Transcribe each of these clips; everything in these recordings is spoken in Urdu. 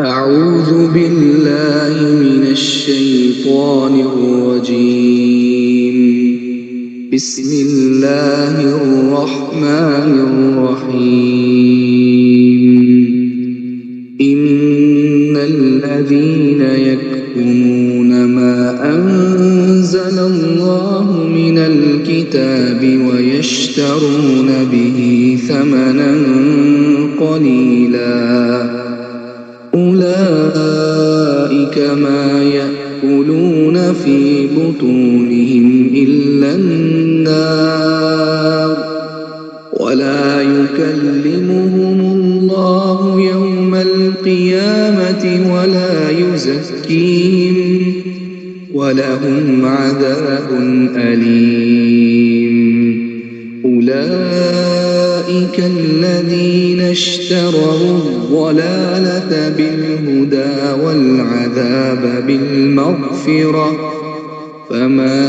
أعوذ بالله من الشيطان الرجيم. بسم الله الرحمن الرحيم. إن الذين يكتمون ما أنزل الله من الكتاب ويشترون به ثمنا قليلا أولئك ما يأكلون في بطونهم إلا النار ولا يكلمهم الله يوم القيامة ولا يزكيهم ولهم عذاب أليم. أولئك الذين اشتروا الضلالة بالهدى والعذاب بالمغفرة فما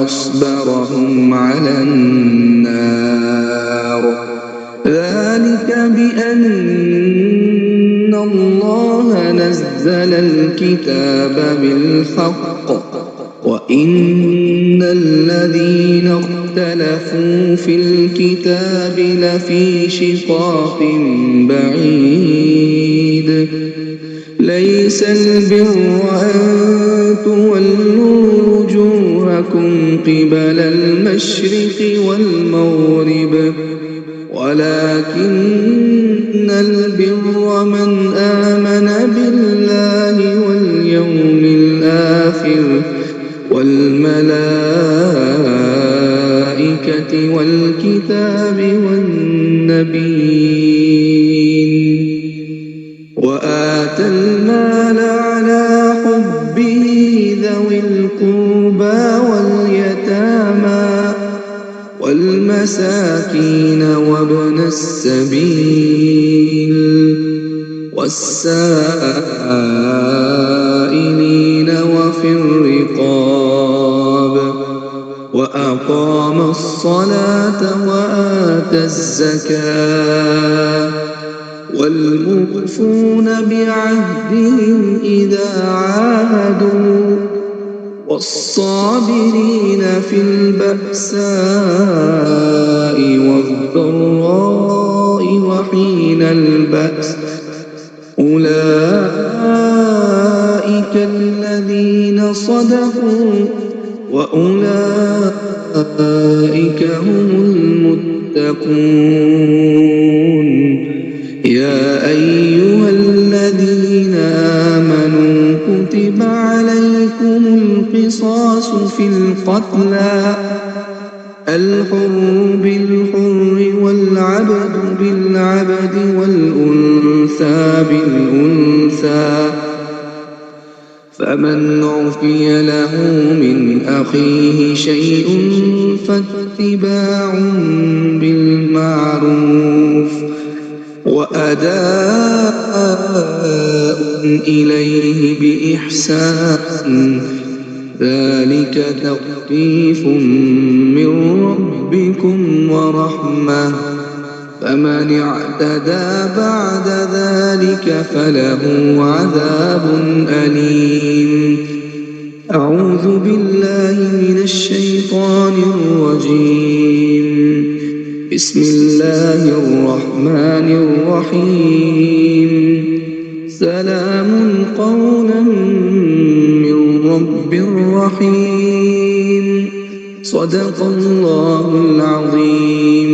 أصبرهم على النار ذلك بأن الله نزل الكتاب بالحق وإن الذين اختلفوا في الكتاب لفي شقاق بعيد. ليس البر أن تولوا وجوهكم قبل المشرق والمغرب ولكن البر من آمن بالله واليوم الآخر والملائكة والكتاب والنبيين وآتى المال على حبه ذوي القربى واليتامى والمساكين وابن السبيل والسائلين وفي الرقاب وأقام الصلاة وآتى الزكاة والموفون بعهدهم إذا عاهدوا والصابرين في البأساء والضراء وحين البأس أولئك الذين صدقوا وأولئك هم المتقون. يا أيها الذين آمنوا كتب عليكم القصاص في القتلى الحر بالحر والعبد بالعبد والأنثى بالأنثى فمن عفي له من أخيه شيء فاتباع بالمعروف وأداء إليه بإحسان ذلك تخفيف من ربكم ورحمة فمن اعتدى بعد ذلك فله عذاب أليم. أعوذ بالله من الشيطان الرجيم. بسم الله الرحمن الرحيم. سلام قولا من رب رحيم. صدق الله العظيم.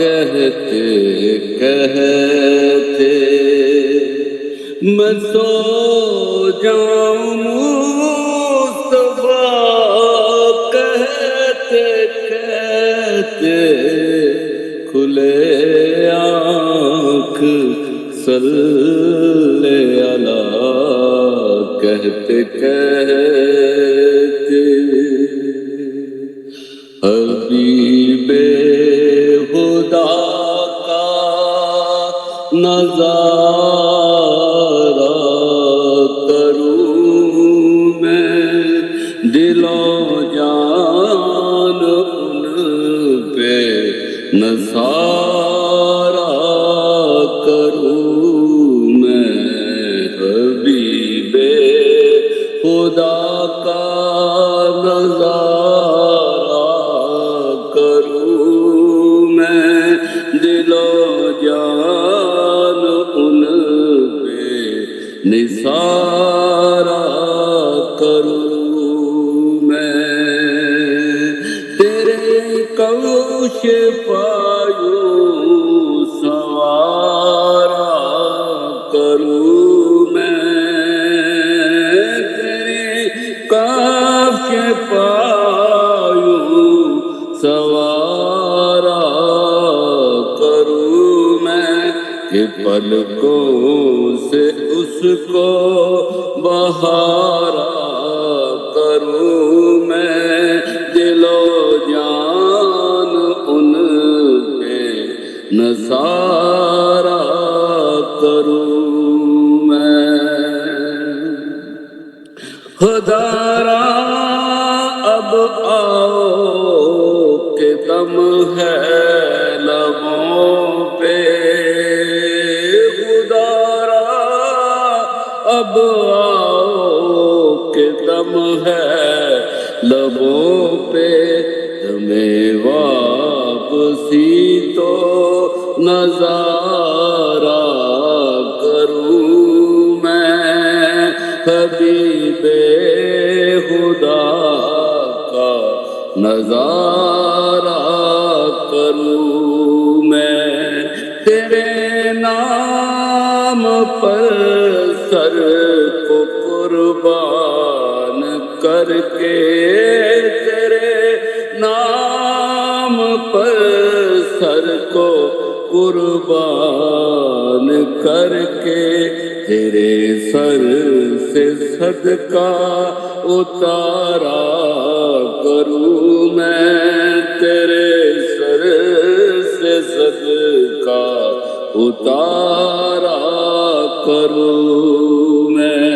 کہتے کہتے میں سو جاؤں مصطفیٰ، کہتے کہتے کھلے آنکھ صلی علی، کہتے کہتے حبیب خدا کا نظارہ کروں میں، دل و جان ان پہ نثارہ کروں میں، حبیب خدا کا نظارہ کروں میں، دل و جان ان پہ نثارہ کروں میں، تیرے کوش پایوں سوارا کروں میں، تیرے کاف پایوں سوارا کروں میں، کہ پلکوں سے اس کو بہارا کروں میں، دل و جان ان پہ نثارہ کروں میں، خدا را اب آؤ کہ دم ہے لبوں پہ، خدا را اب آؤ کہ دم ہے لبوں پہ، تمہیں واپسی تو نظارہ کروں میں، حبیب خدا کا نظارہ کروں میں، تیرے نام پر سر کو قربان کر کے، تیرے نام پر سر کو قربان کر کے، تیرے سر سے صدقہ اتارا کروں میں، تیرے سر سے صدقہ اتارا کروں میں،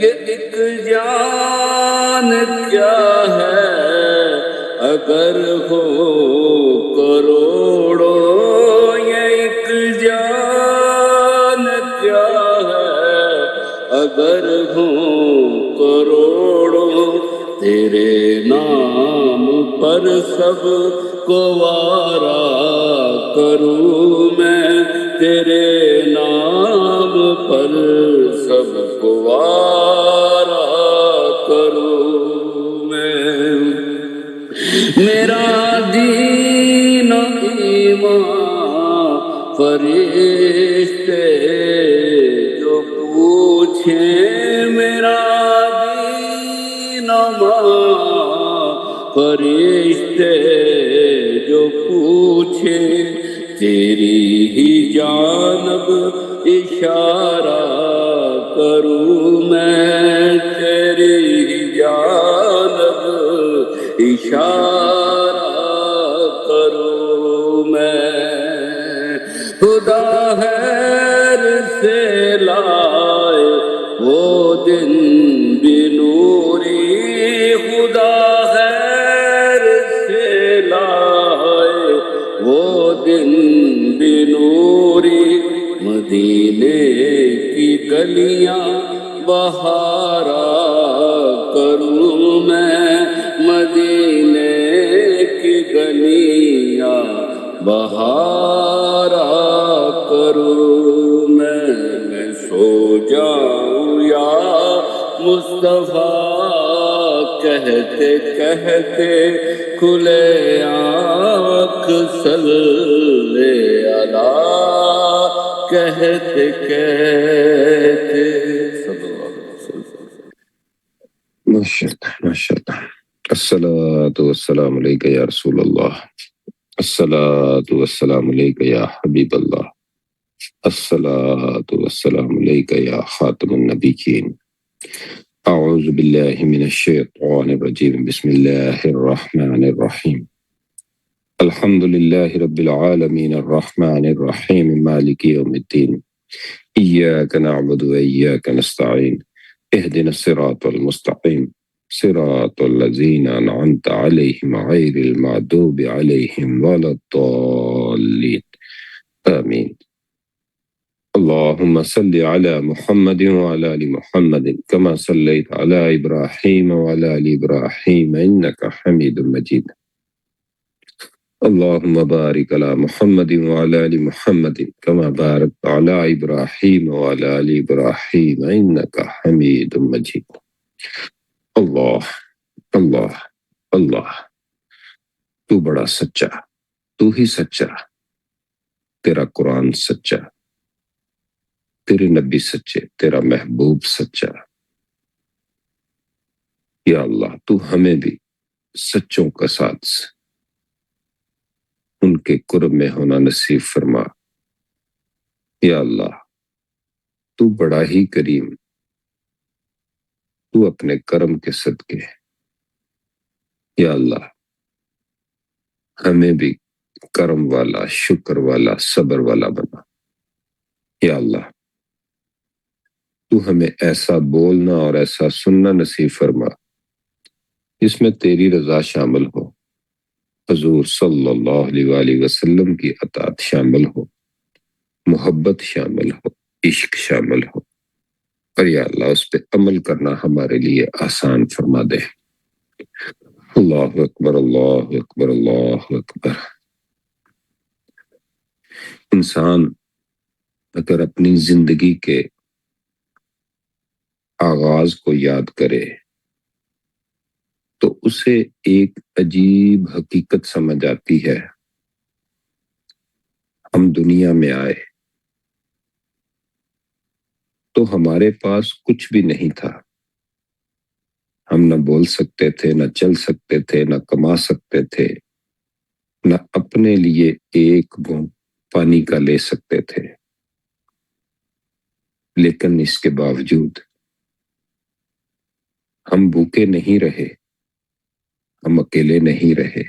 یہ ایک جان کیا ہے اگر ہو کروڑوں، یہ ایک جان کیا ہے اگر ہو کروڑوں، تیرے نام پر سب کو وارا کروں میں، تیرے نام پر سب کو وارا کروں میں، میرا دین و ایمان فرشتے جو پوچھیں، میرا دین و ایمان فرشتے جو پوچھیں، تیری ہی جانب اشارہ کروں میں، تیری ہی جانب اشارہ کروں میں، خدا خیر سے لائے وہ دن بھی نوری، خدا خیر سے لائے وہ دن بھی نوری، مدینے کی گلیاں بہارا کروں میں، مدینے کی گلیاں بہارا کروں میں سو جاؤں یا مصطفیٰ کہہ کہتے کہتے کھلے آنکھ صلی اللہ کہتے کہتے صلی اللہ علیہ وسلم۔ ماشاءاللہ الصلاۃ والسلام علیک یا رسول اللہ، الصلاۃ والسلام علیک یا حبیب اللہ، الصلاۃ والسلام علیک یا خاتم النبیین۔ اعوذ باللہ من الشیطان الرجیم، بسم اللہ الرحمن الرحیم۔ الحمد للہ رب العالمین الرحمن الرحیم مالک یوم الدین، ایاک نعبد و ایاک نستعین، اهدنا الصراط المستقیم صراط الذین انعمت علیہم غیر المغضوب علیہم ولا الضالین، آمین۔ اللهم صل على محمد وعلى آل محمد كما صليت على إبراهيم وعلى آل إبراهيم إنك حميد مجيد۔ اللهم بارك على محمد وعلى آل محمد كما باركت على إبراهيم وعلى آل إبراهيم إنك حميد مجيد۔ اللہ اللہ اللہ، تو بڑا سچا، تو ہی سچا، تیرا قرآن سچا، تیرے نبی سچے، تیرا محبوب سچا۔ یا اللہ تو ہمیں بھی سچوں کا ساتھ ان کے قرب میں ہونا نصیب فرما۔ یا اللہ تو بڑا ہی کریم، تو اپنے کرم کے صدقے، یا اللہ ہمیں بھی کرم والا، شکر والا، صبر والا بنا۔ یا اللہ تو ہمیں ایسا بولنا اور ایسا سننا نصیب فرما جس میں تیری رضا شامل ہو، حضور صلی اللہ علیہ وآلہ وسلم کی اطاعت شامل ہو، محبت شامل ہو، عشق شامل ہو، اور یا اللہ اس پہ عمل کرنا ہمارے لیے آسان فرما دے۔ اللہ اکبر اللہ اکبر اللہ اکبر۔ انسان اگر اپنی زندگی کے آغاز کو یاد کرے تو اسے ایک عجیب حقیقت سمجھ آتی ہے۔ ہم دنیا میں آئے تو ہمارے پاس کچھ بھی نہیں تھا، ہم نہ بول سکتے تھے، نہ چل سکتے تھے، نہ کما سکتے تھے، نہ اپنے لیے ایک بوند پانی کا لے سکتے تھے، لیکن اس کے باوجود ہم بھوکے نہیں رہے، ہم اکیلے نہیں رہے،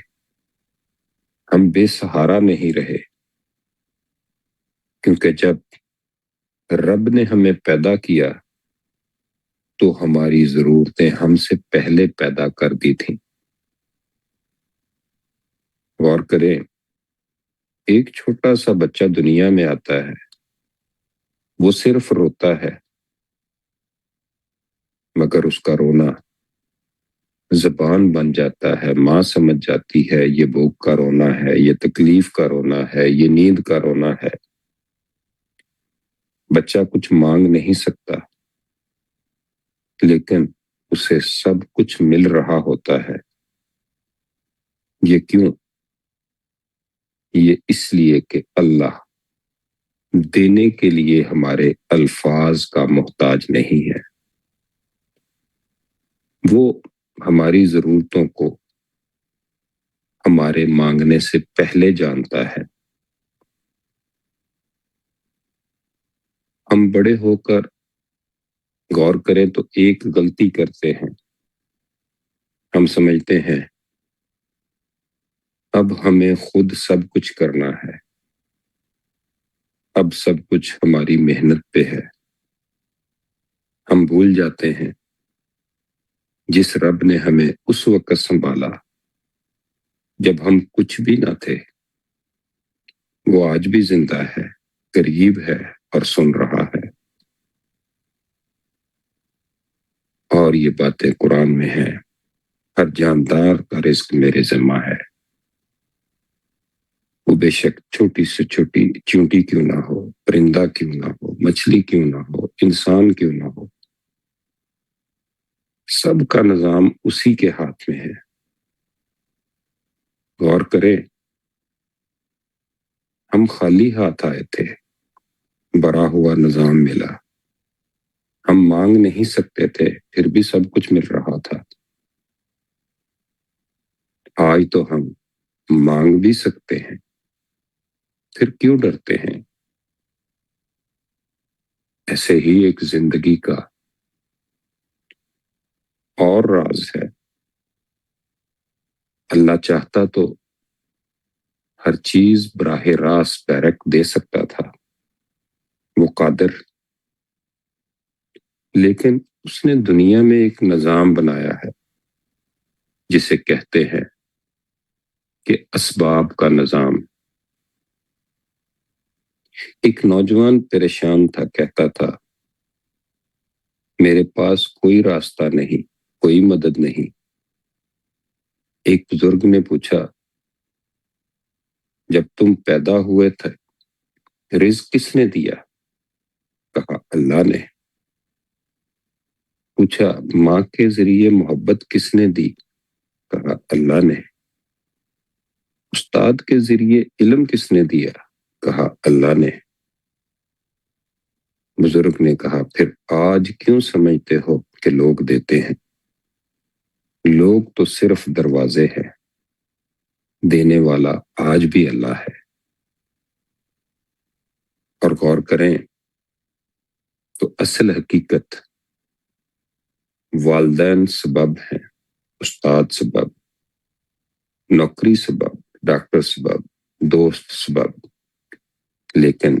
ہم بے سہارا نہیں رہے، کیونکہ جب رب نے ہمیں پیدا کیا تو ہماری ضرورتیں ہم سے پہلے پیدا کر دی تھیں۔ غور کریں، ایک چھوٹا سا بچہ دنیا میں آتا ہے، وہ صرف روتا ہے، مگر اس کا رونا زبان بن جاتا ہے، ماں سمجھ جاتی ہے یہ بھوک کا رونا ہے، یہ تکلیف کا رونا ہے، یہ نیند کا رونا ہے۔ بچہ کچھ مانگ نہیں سکتا، لیکن اسے سب کچھ مل رہا ہوتا ہے۔ یہ کیوں؟ یہ اس لیے کہ اللہ دینے کے لیے ہمارے الفاظ کا محتاج نہیں ہے، وہ ہماری ضرورتوں کو ہمارے مانگنے سے پہلے جانتا ہے۔ ہم بڑے ہو کر غور کریں تو ایک غلطی کرتے ہیں، ہم سمجھتے ہیں اب ہمیں خود سب کچھ کرنا ہے، اب سب کچھ ہماری محنت پہ ہے۔ ہم بھول جاتے ہیں جس رب نے ہمیں اس وقت سنبھالا جب ہم کچھ بھی نہ تھے، وہ آج بھی زندہ ہے، قریب ہے اور سن رہا ہے۔ اور یہ باتیں قرآن میں ہیں، ہر جاندار کا رزق میرے ذمہ ہے، وہ بے شک چھوٹی سے چھوٹی چیونٹی کیوں نہ ہو، پرندہ کیوں نہ ہو، مچھلی کیوں نہ ہو، انسان کیوں نہ ہو، سب کا نظام اسی کے ہاتھ میں ہے۔ غور کریں، ہم خالی ہاتھ آئے تھے، بھرا ہوا نظام ملا۔ ہم مانگ نہیں سکتے تھے، پھر بھی سب کچھ مل رہا تھا۔ آج تو ہم مانگ بھی سکتے ہیں، پھر کیوں ڈرتے ہیں؟ ایسے ہی ایک زندگی کا اور راز ہے۔ اللہ چاہتا تو ہر چیز براہ راست ڈائریکٹ دے سکتا تھا، وہ قادر، لیکن اس نے دنیا میں ایک نظام بنایا ہے جسے کہتے ہیں کہ اسباب کا نظام۔ ایک نوجوان پریشان تھا، کہتا تھا میرے پاس کوئی راستہ نہیں، کوئی مدد نہیں۔ ایک بزرگ نے پوچھا جب تم پیدا ہوئے تھے رزق کس نے دیا؟ کہا اللہ نے۔ پوچھا ماں کے ذریعے محبت کس نے دی؟ کہا اللہ نے۔ استاد کے ذریعے علم کس نے دیا؟ کہا اللہ نے۔ بزرگ نے کہا پھر آج کیوں سمجھتے ہو کہ لوگ دیتے ہیں؟ لوگ تو صرف دروازے ہیں، دینے والا آج بھی اللہ ہے۔ اور غور کریں تو اصل حقیقت والدین سبب ہیں، استاد سبب، نوکری سبب، ڈاکٹر سبب، دوست سبب، لیکن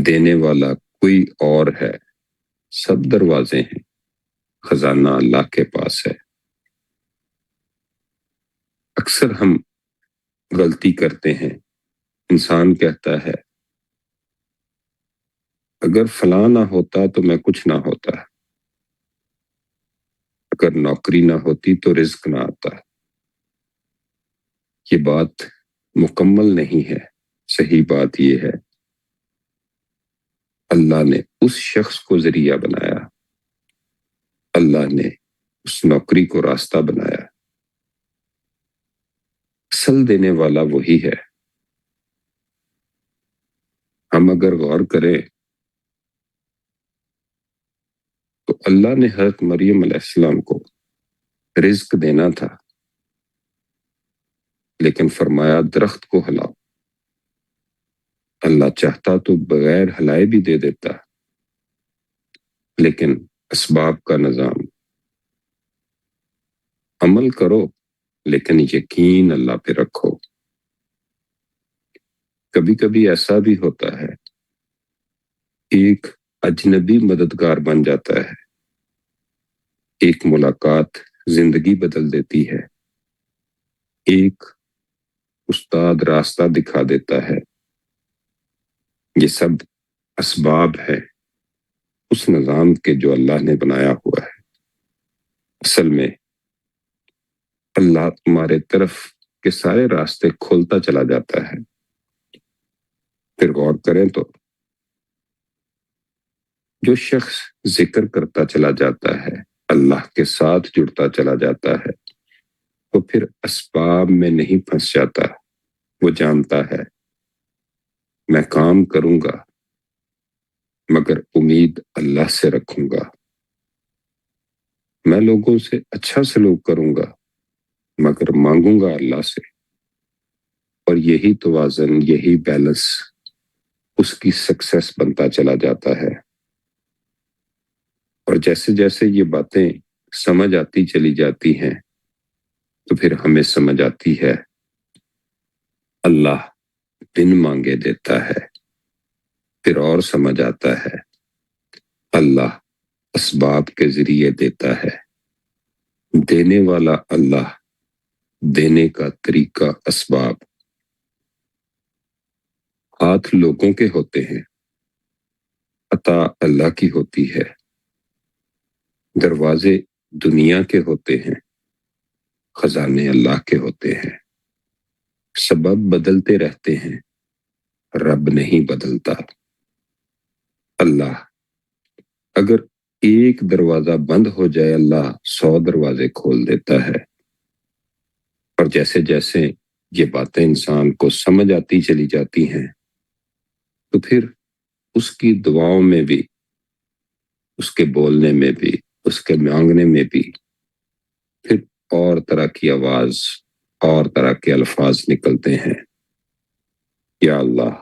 دینے والا کوئی اور ہے۔ سب دروازے ہیں، خزانہ اللہ کے پاس ہے۔ اکثر ہم غلطی کرتے ہیں، انسان کہتا ہے اگر فلاں نہ ہوتا تو میں کچھ نہ ہوتا، اگر نوکری نہ ہوتی تو رزق نہ آتا۔ یہ بات مکمل نہیں ہے۔ صحیح بات یہ ہے اللہ نے اس شخص کو ذریعہ بنایا، اللہ نے اس نوکری کو راستہ بنایا۔ اصل دینے والا وہی ہے۔ ہم اگر غور کریں تو اللہ نے حضرت مریم علیہ السلام کو رزق دینا تھا، لیکن فرمایا درخت کو ہلاؤ۔ اللہ چاہتا تو بغیر ہلائے بھی دے دیتا، لیکن اسباب کا نظام۔ عمل کرو لیکن یقین اللہ پہ رکھو۔ کبھی کبھی ایسا بھی ہوتا ہے ایک اجنبی مددگار بن جاتا ہے، ایک ملاقات زندگی بدل دیتی ہے، ایک استاد راستہ دکھا دیتا ہے۔ یہ سب اسباب ہے اس نظام کے جو اللہ نے بنایا ہوا ہے۔ اصل میں اللہ تمہارے طرف کے سارے راستے کھولتا چلا جاتا ہے۔ پھر غور کریں تو جو شخص ذکر کرتا چلا جاتا ہے، اللہ کے ساتھ جڑتا چلا جاتا ہے، تو پھر اسباب میں نہیں پھنس جاتا۔ وہ جانتا ہے میں کام کروں گا مگر امید اللہ سے رکھوں گا، میں لوگوں سے اچھا سلوک کروں گا مگر مانگوں گا اللہ سے۔ اور یہی توازن، یہی بیلنس اس کی سکسیس بنتا چلا جاتا ہے۔ اور جیسے جیسے یہ باتیں سمجھ آتی چلی جاتی ہیں تو پھر ہمیں سمجھ آتی ہے اللہ بن مانگے دیتا ہے۔ پھر اور سمجھ آتا ہے اللہ اسباب کے ذریعے دیتا ہے، دینے والا اللہ، دینے کا طریقہ اسباب۔ ہاتھ لوگوں کے ہوتے ہیں، عطا اللہ کی ہوتی ہے۔ دروازے دنیا کے ہوتے ہیں، خزانے اللہ کے ہوتے ہیں۔ سبب بدلتے رہتے ہیں، رب نہیں بدلتا۔ اللہ اگر ایک دروازہ بند ہو جائے اللہ 100 دروازے کھول دیتا ہے. اور جیسے جیسے یہ باتیں انسان کو سمجھ آتی چلی جاتی ہیں تو پھر اس کی دعاؤں میں بھی، اس کے بولنے میں بھی، اس کے مانگنے میں بھی پھر اور طرح کی آواز اور طرح کے الفاظ نکلتے ہیں. یا اللہ،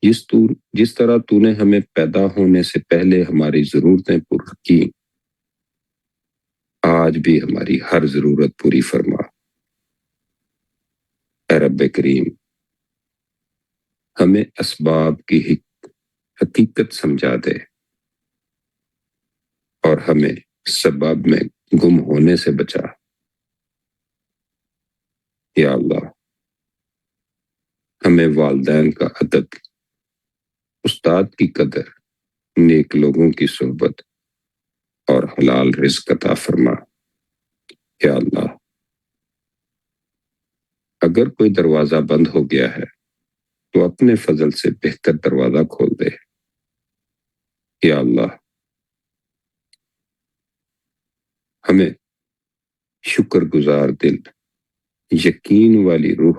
جس طرح تو نے ہمیں پیدا ہونے سے پہلے ہماری ضرورتیں پوری کی، آج بھی ہماری ہر ضرورت پوری فرما. اے رب کریم، ہمیں اسباب کی حقیقت سمجھا دے اور ہمیں سبب میں گم ہونے سے بچا. یا اللہ، ہمیں والدین کا ادب، استاد کی قدر، نیک لوگوں کی صحبت اور حلال رزق عطا فرما. یا اللہ، اگر کوئی دروازہ بند ہو گیا ہے تو اپنے فضل سے بہتر دروازہ کھول دے. یا اللہ، ہمیں شکر گزار دل، یقین والی روح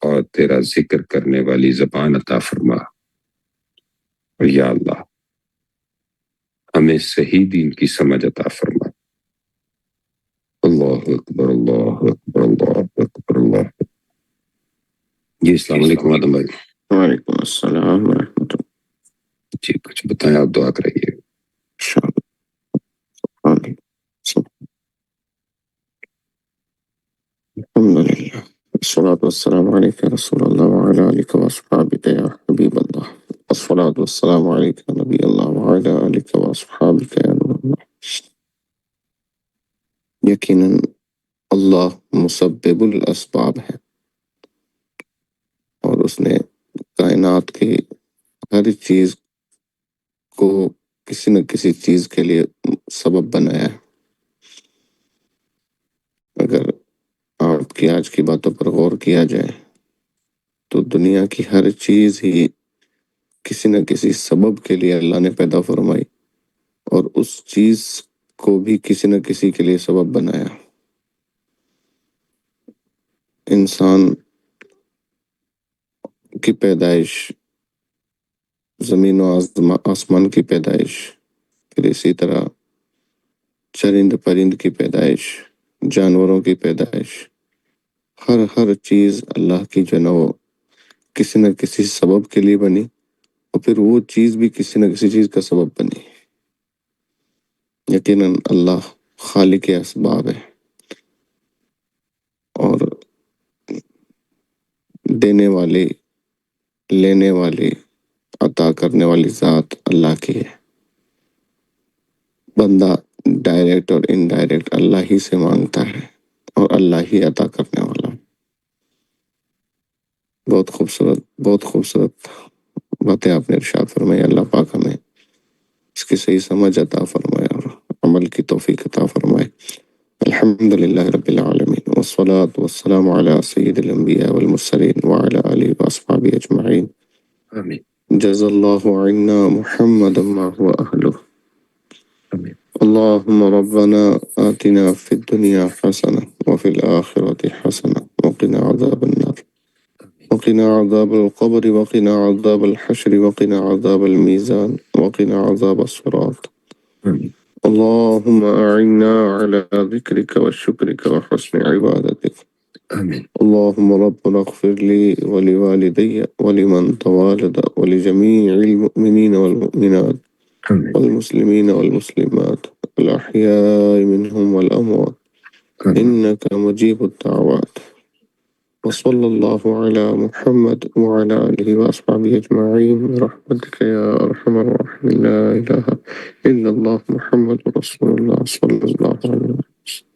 اور تیرا ذکر کرنے والی زبان عطا فرما. اور یا اللہ، ہمیں صحیح دین کی سمجھ عطا فرما. اللہ اکبر، اللہ اکبر، اللہ اکبر، اللہ اکبر. جی السلام علیکم آدم بھائی. وعلیکم السلام ورحمۃ اللہ. جی کچھ بتائیں، آپ دعا کریے. الحمد للہ والصلاة والسلام علیک رسول اللہ وعلی آلک واصحابک یا حبیب اللہ. والصلاة والسلام علیک نبی اللہ وعلی آلک واصحابک یا نور اللہ. یقیناً اللہ مسبب الاسباب ہے اور اس نے کائنات کی ہر چیز کو کسی نہ کسی چیز کے لیے سبب بنایا ہے. اگر آپ کی آج کی باتوں پر غور کیا جائے تو دنیا کی ہر چیز ہی کسی نہ کسی سبب کے لیے اللہ نے پیدا فرمائی اور اس چیز کو بھی کسی نہ کسی کے لیے سبب بنایا. انسان کی پیدائش، زمین و آسمان کی پیدائش، پھر اسی طرح چرند پرند کی پیدائش، جانوروں کی پیدائش، ہر چیز اللہ کی جو ہے وہ کسی نہ کسی سبب کے لیے بنی اور پھر وہ چیز بھی کسی نہ کسی چیز کا سبب بنی. یقیناً اللہ خالق اسباب ہے اور دینے والی، لینے والی، عطا کرنے والی ذات اللہ کی ہے. بندہ ڈائریکٹ اور انڈائریکٹ اللہ ہی سے مانگتا ہے اور اللہ ہی عطا کرنے والا. بہت خوبصورت باتیں آپ نے ارشاد فرمائی. اللہ پاک ہمیں اس کی صحیح سمجھ عطا فرمائے اور عمل کی توفیق عطا فرمائے. الحمد للہ رب العالمین والصلاة والسلام علی سید الانبیاء والمرسلین وعلی آلہ واصحابہ اجمعین. آمین. جزا اللہ عنا محمدا ما هو اہلہ. آمین. اللهم ربنا آتنا في الدنيا حسنة وفي الآخرة حسنة وقنا عذاب النار وقنا عذاب القبر وقنا عذاب الحشر وقنا عذاب الميزان وقنا عذاب الصراط. آمين. اللهم أعنا على ذكرك وشكرك وحسن عبادتك. آمين. اللهم ربنا اغفر لي ولوالدي ولمن توالد ولجميع المؤمنين والمؤمنات آمين. والمسلمين والمسلمات الأحياء منهم والأموات إنك مجيب الدعوات. وصلى الله على محمد وعلى آله وأصحابه أجمعين برحمتك يا أرحم الراحمين. لا إله إلا الله محمد رسول الله صلى الله عليه وسلم.